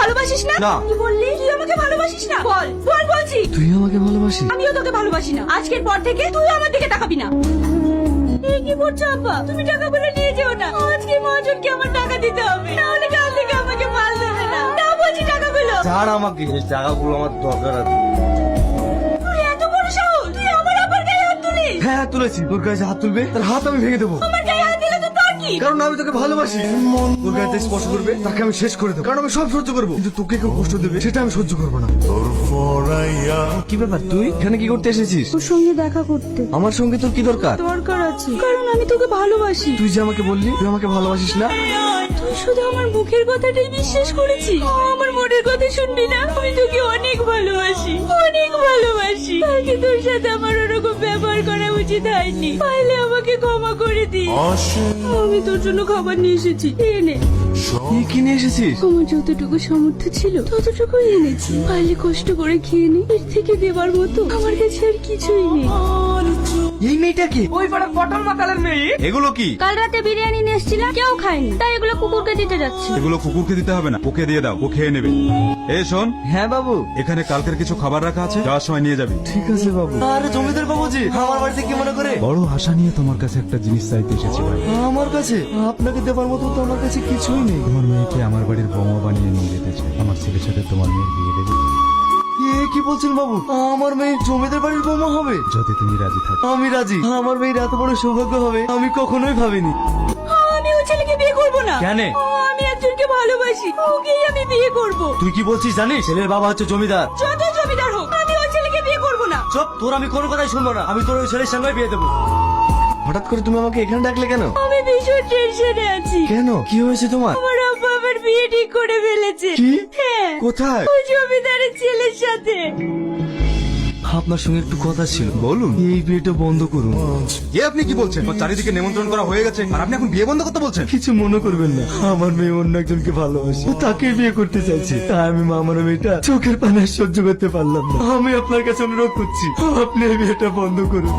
ভালোবাসিস না? না। কি বললি? তুই আমাকে ভালোবাসিস না? বল বল বলছি। তুই আমাকে ভালোবাসিস? আমিও তোকে ভালোবাসি না। আজকের পর থেকে তুই আমার দিকে তাকাবি না। এই কি করছো আব্বা? তুমি টাকাগুলো নিয়ে যেও না। আজকে মহাজনকে আমার টাকা দিতে হবে, নাহলে কাল থেকে আমাকে মাল দেবে না। না বলছি টাকাগুলো। ছাড় আমাকে, এই টাকাগুলো আমার দরকার আছে। তুই এত বড় সাহস, তুই আমার আব্বার গায়ে হাত তুলিস? হ্যাঁ তুলেছি। তোর কাছে হাত তুলবে, তার হাত আমি ভেঙে দেবো। আমার গায়ে হাত দিলে তো তোর কি? কারণ আমি তোকে ভালোবাসি। তোর গায়ে যে স্পর্শ করবে তাকে আমি শেষ করে দেবো। কারণ আমি সব সহ্য করবো, কিন্তু তোকে কেউ কষ্ট দেবে সেটা আমি সহ্য করবো না। কি ব্যাপার, তুই এখানে কি করতে এসেছিস? তোর সঙ্গে দেখা করতে। আমার সঙ্গে তোর কি দরকার? দরকার আছে, কারণ আমি তোকে ভালোবাসি। তুই যে আমাকে বললি তুই আমাকে ভালোবাসিস না। তুই শুধু আমার মুখের কথাটাই বিশ্বাস করেছিস, আমার মনের কথা শুনবি না? আমি তোকে অনেক ভালোবাসি, অনেক ভালোবাসি। আগে তোর সাথে আমার ওরকম ব্যবহার করা উচিত হয়নি। পাইলে আমাকে ক্ষমা করে দিস। আমি তোর জন্য খাবার নিয়ে এসেছি, খেয়ে নে। কি কিনে এসেছিস? আমার যতটুকু সামর্থ্য ছিল ততটুকুই এনেছি। পাইলে কষ্ট করে খেয়ে নে, এর থেকে দেবার মতো আমার কাছে আর কিছুই নেই। এই মেয়েটা কি? ওই পাড়া পটল মাতালের মেয়ে। এগুলো কি? কাল রাতে বিরিয়ানি নিয়ে এসেছিলাম, কেউ খায়নি, তাই এগুলো কুকুরকে দিতে যাচ্ছি। এগুলো কুকুরকে দিতে হবে না, ওকে দিয়ে দাও, ও খেয়ে নেবে। এ শোন, হ্যাঁ বাবু। এখানে কালকের কিছু খাবার রাখা আছে, যাওয়ার সময় নিয়ে যাবি। ঠিক আছে বাবু। আরে জমিদার বাবুজি, আমার বাড়িতে কি মনে করে? বড় আশা নিয়ে তোমার কাছে একটা জিনিস চাইতে এসেছি ভাই। আমার কাছে আপনাকে দেবার মতো তো আমার কাছে কিছুই নেই। তোমার মেয়েকে আমার বাড়ির বৌমা বানিয়ে নিয়ে যেতে চাই। আমার ছেলের সাথে তোমার মেয়ের বিয়ে দেবে এ কি বলছেন বাবু? আমার মেয়ে জমিদার বাড়ির বৌমা হবে? যদি তুমি রাজি থাকো। আমি রাজি। আমার মেয়ের এত বড় সৌভাগ্য হবে আমি কখনোই ভাবিনি। আমি ওই ছেলেকে বিয়ে করব না। কেন? আমি একজনকে ভালোবাসি, ওকেই আমি বিয়ে করব। তুই কি বলছিস জানিস? ছেলের বাবা হচ্ছে জমিদার। যত জমিদার হোক, আমি ওই ছেলেকে বিয়ে করব না। চুপ, তোর আমি কোনো কথাই শুনবো না। আমি তোর ওই ছেলের সঙ্গে বিয়ে দেবো। হঠাৎ করে তুমি আমাকে এখানে ডাকলে কেন? আমি ভীষণ টেনশনে আছি। কেন, কি হয়েছে তোমার? আমার আব্বা আমার বিয়ে ঠিক করে ফেলেছে। কি? হ্যাঁ, কোথায়? ওই জমিদারের ছেলের সাথে। আপনার সঙ্গে একটু কথা ছিল। বলুন। এই বিয়েটা বন্ধ করুন। এ আপনি কি বলছেন? আমার চারিদিকে নিমন্ত্রণ করা হয়ে গেছে আর আপনি এখন বিয়ে বন্ধ করতে বলছেন? কিছু মনে করবেন না, আমার মেয়ে অন্য একজনকে ভালোবাসে, তাকে বিয়ে করতে চাইছে। তাই আমি আমার মেয়েটা চোখের পানি আর সহ্য করতে পারলাম না। আমি আপনার কাছে অনুরোধ করছি, আপনি এই বিয়েটা বন্ধ করুন।